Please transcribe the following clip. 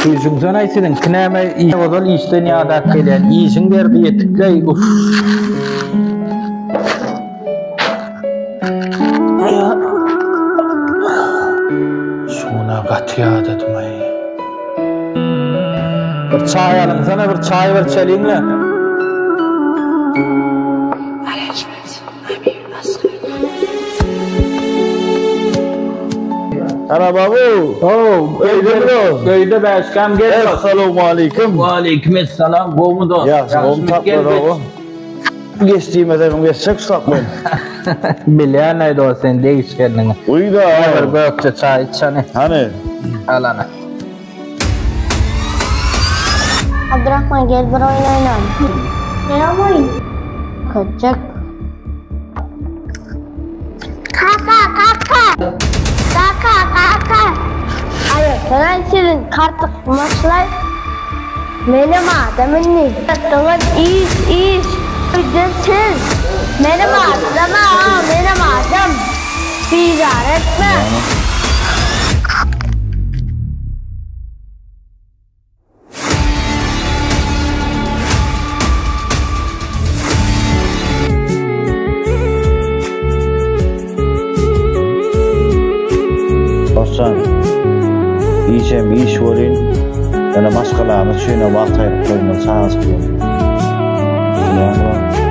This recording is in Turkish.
Yüzün sana aytydın, kinäme iyi odal işten ýa-da kelýän, işiň derdi ýetikleý. Uf. Şuna gatýa dedim ay. Bir çay alın, sana bir çay ver çeliňle. Ana babu. Köyde başkan gel. Assalamu alaikum. Wa aleykümselam. Gomu dost. Ya, gom taplar o. Geçtiğimden geçecek sapmayın. Bilýän aýdy o sen değişkenliğini. Uyda. Bir bökçe çay içsene. Hani? Al ana. Abdurrahman gel bir oyun oynayalım. Ne oyun? Kaçak. Kaka. Ayo, sen senin kartık maçlar. Benim adamın ne? Tamam, iş. Ücretsiz. Benim adam. Ticaret mi? Dostan, iyice bir iş verin. Bana maskalarımız şöyle vaxt ayırıp koyma, sağ olsun. Biliyor musun?